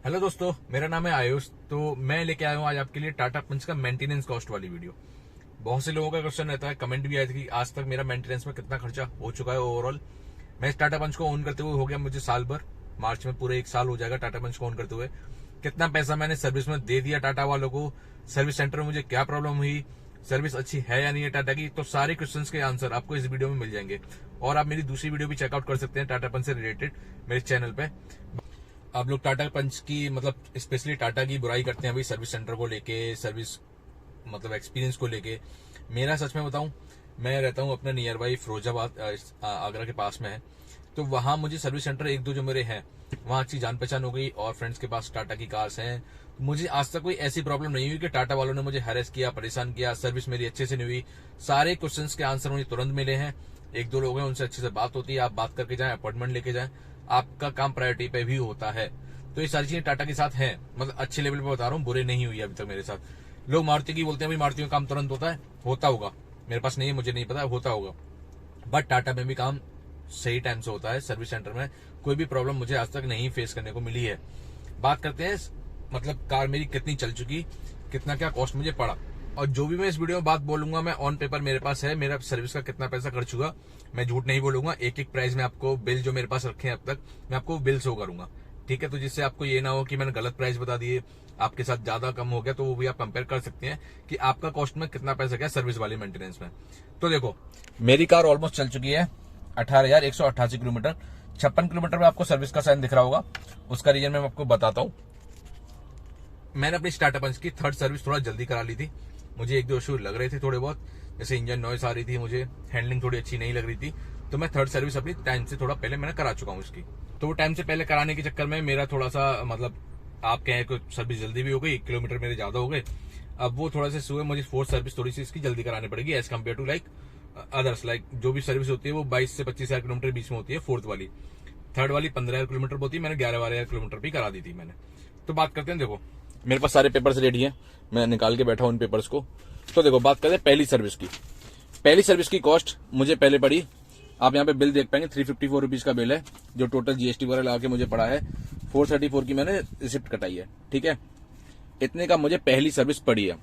Hello दोस्तों, मेरा नाम है आयुष। तो मैं लेके आया हूँ आज आपके लिए टाटा पंच का मेंटेनेंस कॉस्ट वाली वीडियो। बहुत से लोगों का क्वेश्चन रहता है, कमेंट भी आए थे कि आज तक मेरा मेंटेनेंस में कितना खर्चा हो चुका है ओवरऑल। मैं इस टाटा पंच को ओन करते हुए हो गया मुझे साल भर, मार्च में पूरे 1 साल हो जाएगा टाटा पंच को ओन करते हुए। कितना पैसा मैंने सर्विस में दे दिया टाटा वालों को, सर्विस सेंटर में मुझे क्या प्रॉब्लम हुई, सर्विस अच्छी है या नहीं है टाटा की, तो सारे क्वेश्चंस के आंसर आपको इस वीडियो में मिल जाएंगे। और आप मेरी दूसरी वीडियो भी चेकआउट कर सकते हैं टाटा पंच से रिलेटेड मेरे चैनल पे। आप लोग टाटा पंच की मतलब स्पेशली टाटा की बुराई करते हैं अभी सर्विस सेंटर को लेके, सर्विस मतलब एक्सपीरियंस को लेके। मेरा सच में बताऊं, मैं रहता हूं अपने नियर बाई फिरोजाबाद, आगरा के पास में है। तो वहां मुझे सर्विस सेंटर एक दो जो मेरे हैं वहां अच्छी जान पहचान हो गई और फ्रेंड्स के पास टाटा की कार्स हैं। मुझे आज तक कोई ऐसी प्रॉब्लम नहीं हुई कि टाटा वालों ने मुझे हैरेस किया, परेशान किया, सर्विस मेरी अच्छे से नहीं हुई। सारे क्वेश्चंस के आंसर मुझे तुरंत मिले हैं। एक दो लोग हैं उनसे अच्छे से बात होती है, आप बात करके जाएं, अपॉइंटमेंट लेके जाएं, आपका काम प्रायोरिटी पे भी होता है। तो ये सारी चीजें टाटा के साथ हैं, मतलब अच्छे लेवल पे बता रहा हूँ, बुरे नहीं हुई अभी तक मेरे साथ। लोग मारुति की बोलते हैं भाई मारुति में काम तुरंत होता होगा, मेरे पास नहीं है, मुझे नहीं पता, होता होगा। बट टाटा में भी काम सही टाइम से होता है। सर्विस सेंटर में कोई भी प्रॉब्लम मुझे आज तक नहीं फेस करने को मिली है। बात करते हैं मतलब कार मेरी कितनी चल चुकी, कितना क्या कॉस्ट मुझे पड़ा, और जो भी मैं इस वीडियो में बात बोलूंगा मैं ऑन पेपर मेरे पास है, मेरा सर्विस का कितना पैसा खर्च हुआ, मैं झूठ नहीं बोलूंगा। एक एक प्राइस में आपको बिल जो मेरे पास रखे हैं अब तक, मैं आपको बिल शो करूंगा, ठीक है। तो जिससे आपको ये ना हो कि मैंने गलत प्राइस बता दिए, आपके साथ ज्यादा कम हो गया, तो वो भी आप कंपेयर कर सकते हैं कि आपका कॉस्ट में कितना पैसा गया सर्विस वाली मेंटेनेंस में। तो देखो, मेरी कार ऑलमोस्ट चल चुकी है 18,188 किलोमीटर। 56 किलोमीटर में आपको सर्विस का साइन दिख रहा होगा, उसका रीजन मैं आपको बताता हूँ। मैंने अपनी टाटा पंच की थर्ड सर्विस थोड़ा जल्दी करा ली थी। मुझे एक दो इशू लग रहे थे थोड़े बहुत, जैसे इंजन नॉइस आ रही थी, मुझे हैंडलिंग थोड़ी अच्छी नहीं लग रही थी। तो मैं थर्ड सर्विस अपनी टाइम से थोड़ा पहले मैंने करा चुका हूँ इसकी। तो वो टाइम से पहले कराने के चक्कर में मेरा थोड़ा सा मतलब आप कहें कि सर्विस जल्दी भी हो गई, किलोमीटर मेरे ज्यादा हो गए। अब वो थोड़ा सा हुए, मुझे फोर्थ सर्विस थोड़ी सी इसकी जल्दी करानी पड़ेगी as compared to like others. Like जो भी सर्विस होती है वो 22 से 25,000 किलोमीटर बीच में होती है फोर्थ वाली। थर्ड वाली 15,000 किलोमीटर होती है, मैंने 11-12,000 किलोमीटर भी करा दी थी मैंने। तो बात करते हैं, देखो मेरे पास सारे पेपर्स रेडी हैं, मैं निकाल के बैठा हूं उन पेपर्स को। तो देखो बात करते हैं पहली सर्विस की। पहली सर्विस की कॉस्ट मुझे पहले पड़ी, आप यहाँ पे बिल देख पाएंगे, 354 रुपीज का बिल है, जो टोटल जीएसटी वगैरह लगा के मुझे पड़ा है। 434 की मैंने रिसिप्ट कटाई है, ठीक है। इतने का मुझे पहली सर्विस पड़ी है,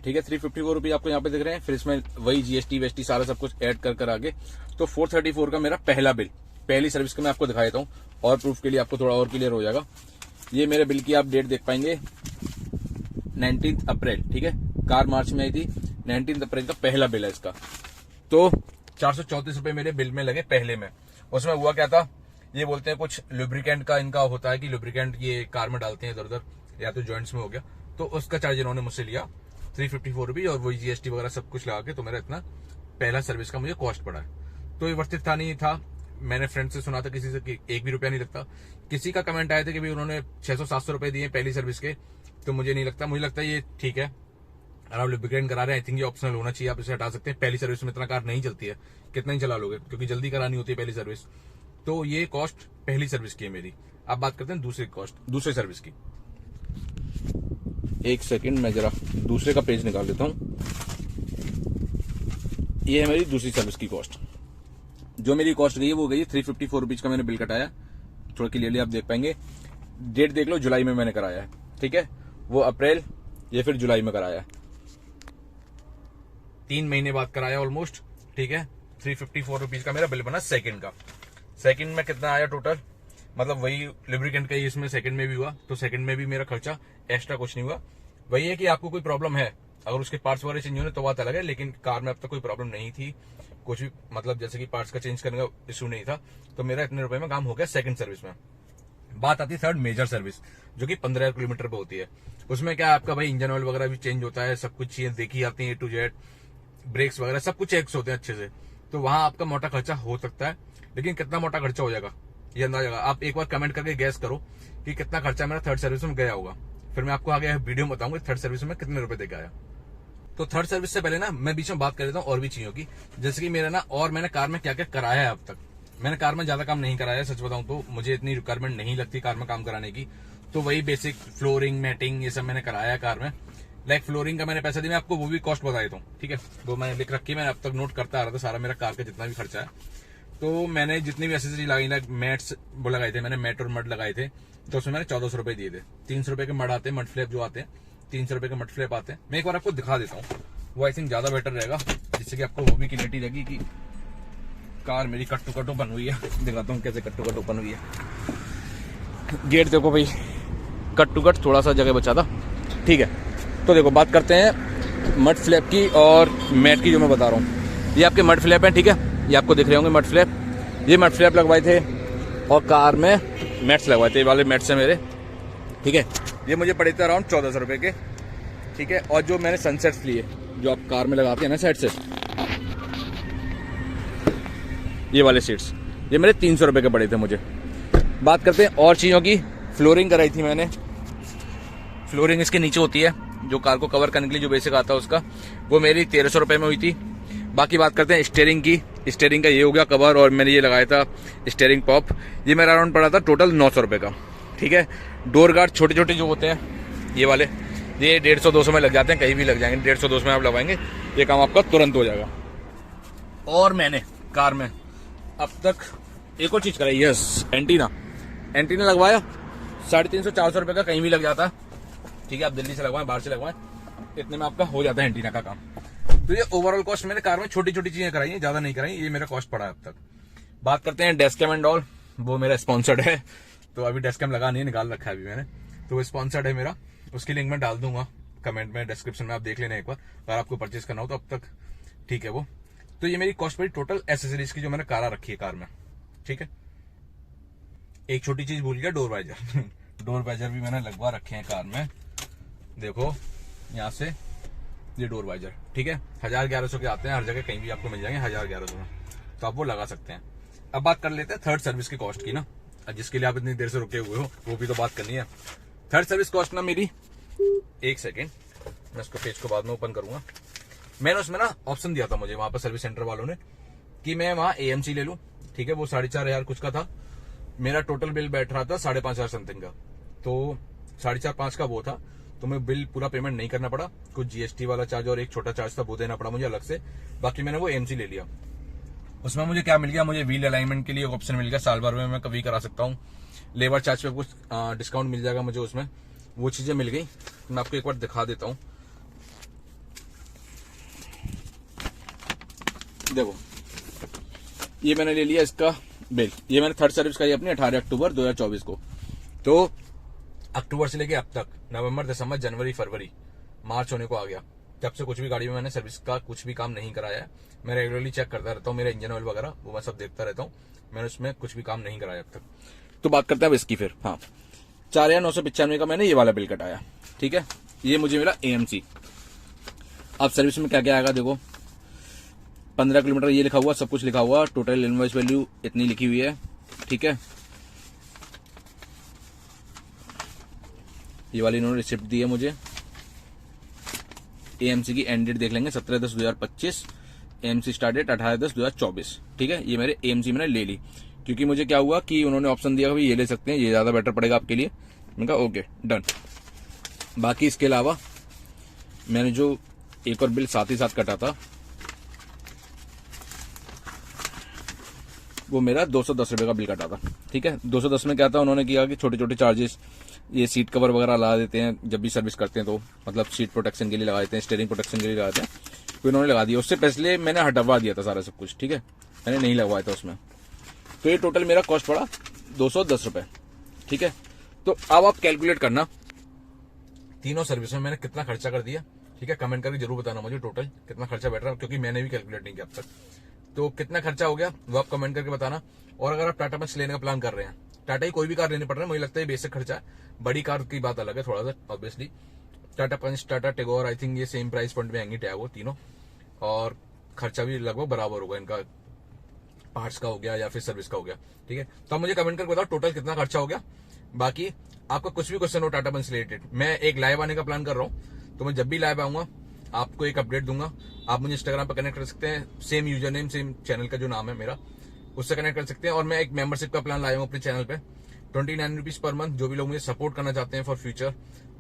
ठीक है। 354 रुपीज आपको यहाँ पे दिख रहे हैं, फिर इसमें वही जीएसटी वेस्टी सारा सब कुछ ऐड कर आगे। तो 434 का मेरा पहला बिल, पहली सर्विस का मैं आपको दिखा देता हूँ और प्रूफ के लिए आपको थोड़ा और क्लियर हो जाएगा। ये मेरे बिल की आप डेट देख पाएंगे 19 अप्रैल, ठीक है। कार मार्च में आई थी, 19 अप्रैल का पहला बिल है इसका। तो 434 रुपए मेरे बिल में लगे पहले में। उसमें हुआ क्या था, ये बोलते हैं कुछ लुब्रिकेंट का इनका होता है कि लुब्रिकेंट ये कार में डालते हैं इधर उधर, या तो जॉइंट्स में हो गया, तो उसका चार्ज इन्होंने मुझसे लिया 354 रुपीज, और वही जीएसटी वगैरह सब कुछ लगा के तो मेरा इतना पहला सर्विस का मुझे कॉस्ट पड़ा है। तो ये वर्थित था नहीं था। मैंने फ्रेंड से सुना था किसी से कि 1 भी रुपया नहीं लगता। किसी का कमेंट आया था कि भाई उन्होंने 600-700 रुपए दिए पहली सर्विस के, तो मुझे नहीं लगता, मुझे लगता है ये ठीक है। अगर आप लुब्रिकेंट करा रहे हैं, आई थिंक ये ऑप्शनल होना चाहिए, आप इसे हटा सकते हैं। पहली सर्विस में इतना कार नहीं चलती है, कितना ही चला लोगे, क्योंकि जल्दी करानी होती है पहली सर्विस। तो ये कॉस्ट पहली सर्विस की है मेरी। अब बात करते हैं दूसरी कॉस्ट, दूसरे सर्विस की। एक सेकंड, मैं जरा दूसरे का पेज निकाल लेता हूं। ये है मेरी दूसरी सर्विस की कॉस्ट। जो मेरी कॉस्ट गई है वो गई 354 रुपीज का मैंने बिल कटाया, थोड़ा क्लियरली आप देख पाएंगे। डेट देख लो, जुलाई में मैंने कराया है, ठीक है। वो अप्रैल, ये फिर जुलाई में कराया है, 3 महीने बाद कराया ऑलमोस्ट, ठीक है। 354 रुपीज का मेरा बिल बना सेकंड का। सेकंड में कितना आया टोटल, मतलब वही लुब्रिकेंट का ही इसमें सेकंड में भी हुआ, तो सेकंड में भी मेरा खर्चा एक्स्ट्रा कुछ नहीं हुआ। वही है कि आपको कोई प्रॉब्लम है, अगर उसके पार्ट्स वगैरह चेंज होने तो बात अलग है, लेकिन कार में अब तक कोई प्रॉब्लम नहीं थी, कुछ भी मतलब जैसे कि पार्ट्स का चेंज करने का इशू नहीं था। तो मेरा इतने रुपए में काम हो गया सेकंड सर्विस में। बात आती है थर्ड मेजर सर्विस, जो कि 15,000 किलोमीटर पे होती है। उसमें क्या आपका भाई इंजन ऑयल वगैरह भी चेंज होता है, सब कुछ चीजें देखी जाती है, A to Z, ब्रेक्स वगैरह सब कुछ चेक्स होते हैं अच्छे से। तो वहां आपका मोटा खर्चा हो सकता है, लेकिन कितना मोटा खर्चा हो जाएगा ये अंदाजा आप एक बार कमेंट करके गैस करो कि कितना खर्चा मेरा थर्ड सर्विस में गया होगा। फिर मैं आपको आगे वीडियो में बताऊंगा थर्ड सर्विस में कितने रुपए देके आया। तो थर्ड सर्विस से पहले ना मैं बीच में बात कर लेता हूँ और भी चीजों की, जैसे कि मेरा ना और मैंने कार में क्या क्या कराया है अब तक। मैंने कार में ज्यादा काम नहीं कराया, सच बताऊं तो मुझे इतनी रिक्वायरमेंट नहीं लगती कार में काम कराने की। तो वही बेसिक फ्लोरिंग, मैटिंग, ये सब मैंने कराया कार में। लाइक फ्लोरिंग का मैंने पैसा दिया, मैं आपको वो भी कॉस्ट बता देता हूँ, ठीक है। वो मैंने लिख रखी, मैंने अब तक नोट करता आ रहा था सारा मेरा कार का जितना भी खर्चा है। तो मैंने जितनी भी एसेसरी लगाई, लाइक मैट्स वो लगाए थे मैंने, मैट और मड लगाए थे, तो उसमें मैंने 1400 रुपए दिए थे। 300 रुपए के मड आते हैं, मड फ्लैप जो आते हैं, 300 रुपए के मड फ्लैप आते हैं। मैं एक बार आपको दिखा देता हूँ, वो आई थिंक ज्यादा बेटर रहेगा, जिससे कि आपको वो भी क्लियरिटी रहेगी कि कार मेरी कट टू कट ओपन हुई है। दिखाता हूँ कैसे कट टू कट ओपन हुई है। गेट देखो भाई, कट टू कट, थोड़ा सा जगह बचा था, ठीक है। तो देखो बात करते हैं मड फ्लैप की और मैट की, जो मैं बता रहा हूँ। ये आपके मड फ्लैप हैं, ठीक है, ये आपको दिख रहे होंगे मड फ्लैप। ये मड फ्लैप लगवाए थे और कार में मैट्स लगवाए थे, ये वाले मैट्स हैं मेरे, ठीक है। ये मुझे पड़े थे अराउंड 1400 रुपये के, ठीक है। और जो मैंने सनसेट्स लिए, जो आप कार में लगाते हैं ना साइड से, ये वाले सीट्स, ये मेरे 300 रुपये के पड़े थे मुझे। बात करते हैं और चीज़ों की। फ्लोरिंग कराई थी मैंने, फ्लोरिंग इसके नीचे होती है, जो कार को कवर करने के लिए जो बेसिक आता है उसका, वो मेरी 1300 रुपये में हुई थी। बाकी बात करते हैं स्टीयरिंग की। स्टीयरिंग का ये हो गया कवर, और मैंने ये लगाया था स्टीयरिंग पॉप, ये मेरा अराउंड पड़ा था टोटल 900 रुपये का, ठीक है। डोर गार्ड छोटे छोटे जो होते हैं ये वाले, ये 150-200 में लग जाते हैं, कहीं भी लग जाएंगे, 150-200 में आप लगाएंगे, ये काम आपका तुरंत हो जाएगा। और मैंने कार में अब तक एक और चीज़ कराई, यस, एंटीना लगवाया। 350-400 रुपये का कहीं भी लग जाता है, ठीक है। आप दिल्ली से लगवाएं, बाहर से लगवाएं, इतने में आपका हो जाता है एंटीना का काम। तो ये ओवरऑल कॉस्ट मैंने कार में छोटी छोटी चीजें कराई हैं, ज्यादा नहीं कराई, ये मेरा कॉस्ट पड़ा है अब तक। बात करते हैं डेस्क कैम एंड ऑल, वो मेरा स्पॉन्सर्ड है, तो अभी डेस्क कैम लगा नहीं, निकाल रखा है अभी मैंने, तो वो स्पॉन्सर्ड है मेरा। उसकी लिंक मैं डाल दूंगा कमेंट में, डिस्क्रिप्शन में, आप देख लेना एक बार अगर आपको परचेज करना हो तो। अब तक ठीक है वो। तो ये मेरी कॉस्ट पड़ी टोटल एसेसरीज की, जो मैंने कारा रखी है कार में, ठीक है। एक छोटी चीज भूल गया, डोर वाइजर। डोर वाइजर भी मैंने लगवा रखे हैं कार में, देखो यहाँ से, ये डोर वाइजर, ठीक है। 1000-1100 के आते हैं हर जगह, कहीं भी आपको मिल जाएंगे 1000-1100 में, तो आप वो लगा सकते हैं। अब बात कर लेते हैं थर्ड सर्विस की कॉस्ट की ना, जिसके लिए आप इतनी देर से रुके हुए हो, वो भी तो बात करनी है। थर्ड सर्विस कॉस्ट ना मेरी, एक सेकेंड, मैं उसको पेज को बाद में ओपन करूंगा। मैंने उसमें ना ऑप्शन दिया था मुझे वहां पर सर्विस सेंटर वालों ने, कि मैं वहां AMC ले लूं, ठीक है। वो 4500 कुछ का था, मेरा टोटल बिल बैठ रहा था 5500 समथिंग का, तो 4.5-5 का वो था, तो मैं बिल पूरा पेमेंट नहीं करना पड़ा, कुछ GST वाला चार्ज और एक छोटा चार्ज था वो देना पड़ा मुझे अलग से। बाकी मैंने वो AMC ले लिया। उसमें मुझे क्या मिल गया, मुझे व्हील अलाइनमेंट के लिए एक ऑप्शन मिल गया, साल भर में मैं कभी करा सकता हूँ। लेबर चार्ज पे कुछ डिस्काउंट मिल जाएगा मुझे उसमें, वो चीजें मिल गई। मैं आपको एक बार दिखा देता हूँ, देखो ये मैंने ले लिया इसका बिल, ये मैंने थर्ड सर्विस कराई अपनी 18 अक्टूबर 2024 को। तो अक्टूबर से लेके अब तक नवंबर, दिसंबर, जनवरी, फरवरी, मार्च होने को आ गया, जब से कुछ भी गाड़ी में मैंने सर्विस का कुछ भी काम नहीं कराया है। मैं रेगुलरली चेक करता रहता हूँ, मेरा इंजन ऑयल वगैरह वो मैं सब देखता रहता हूँ, मैंने उसमें कुछ भी काम नहीं कराया अब तक। तो बात करते हैं अब इसकी फिर। हाँ, 4995 का मैंने ये वाला बिल कटाया, ठीक है। ये मुझे मिला AMC। अब सर्विस में क्या क्या आएगा देखो, 15 किलोमीटर ये लिखा हुआ, सब कुछ लिखा हुआ, टोटल इनवॉइस वैल्यू इतनी लिखी हुई है, ठीक है। ये वाली इन्होंने रिसिप्ट दी है मुझे। AMC की एंड डेट देख लेंगे, 17/10/2025, AMC स्टार्ट डेट 18/10/2024, ठीक है। ये मेरे AMC मैंने ले ली, क्योंकि मुझे क्या हुआ कि उन्होंने ऑप्शन दिया भाई ये ले सकते हैं, ये ज्यादा बेटर पड़ेगा आपके लिए। मैंने कहा ओके डन। बाकी इसके अलावा मैंने जो एक और बिल साथ ही साथ कटा था, वो मेरा 210 रुपए का बिल कटा था, ठीक है। 210 में क्या था, उन्होंने किया कि छोटे छोटे चार्जेस, ये सीट कवर वगैरह लगा देते हैं जब भी सर्विस करते हैं, तो मतलब सीट प्रोटेक्शन के लिए लगा देते हैं, स्टीयरिंग प्रोटेक्शन के लिए लगाते हैं, तो इन्होंने लगा दिया। उससे पहले मैंने हटवा दिया था सारा सब कुछ, ठीक है, मैंने नहीं लगवाया था उसमें। तो ये टोटल मेरा कॉस्ट पड़ा 210 रुपए, ठीक है। तो अब आप कैलकुलेट करना तीनों सर्विस में मैंने कितना खर्चा कर दिया, ठीक है। कमेंट करके जरूर बताना मुझे टोटल कितना खर्चा बैठ रहा है, क्योंकि मैंने भी कैलकुलेट नहीं किया अब तक। तो कितना खर्चा हो गया वो आप कमेंट करके बताना। और अगर आप टाटा पंच लेने का प्लान कर रहे हैं, टाटा ही कोई भी कार लेने पड़ रहा है, मुझे लगता है बेसिक खर्चा है, बड़ी कार की बात अलग है थोड़ा सा obviously. Tata Punch, Tata Tigor, I think ये सेम प्राइस पॉइंट में आएंगी टैगो तीनों, और खर्चा भी लगभग बराबर होगा इनका, पार्ट्स का हो गया या फिर सर्विस का हो गया, ठीक है। तो आप मुझे कमेंट करके बताओ टोटल कितना खर्चा हो गया। बाकी आपका कुछ भी क्वेश्चन हो टाटा पंच रिलेटेड, मैं एक लाइव आने का प्लान कर रहा हूँ, तो मैं जब भी लाइव आऊंगा आपको एक अपडेट दूंगा। आप मुझे इंस्टाग्राम पर कनेक्ट कर सकते हैं, same user name, same channel का जो नाम है मेरा, उससे कनेक्ट कर सकते हैं। और मैं एक मेंबरशिप का प्लान लाया हूँ अपने चैनल पे, 29 रुपीज पर मंथ। जो भी लोग मुझे सपोर्ट करना चाहते हैं फॉर फ्यूचर,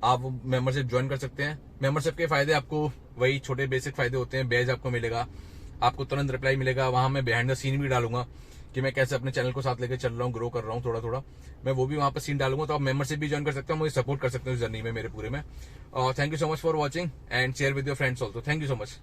आप मेंबरशिप ज्वाइन कर सकते हैं। मेंबरशिप के फायदे आपको वही छोटे बेसिक फायदे होते हैं, बैज आपको मिलेगा, आपको तुरंत रिप्लाई मिलेगा, वहां मैं बिहाइंड द सीन भी डालूंगा कि मैं कैसे अपने चैनल को साथ लेकर चल रहा हूँ, ग्रो कर रहा हूँ थोड़ा थोड़ा, मैं वो भी वहां पर सीन डालूंगा। तो आप मेंबरशिप भी ज्वाइन कर सकते हो, मुझे सपोर्ट कर सकते हो इस जर्नी में, मेरे पूरे में। Thank you so much for watching and share with your friends also. Thank you so much.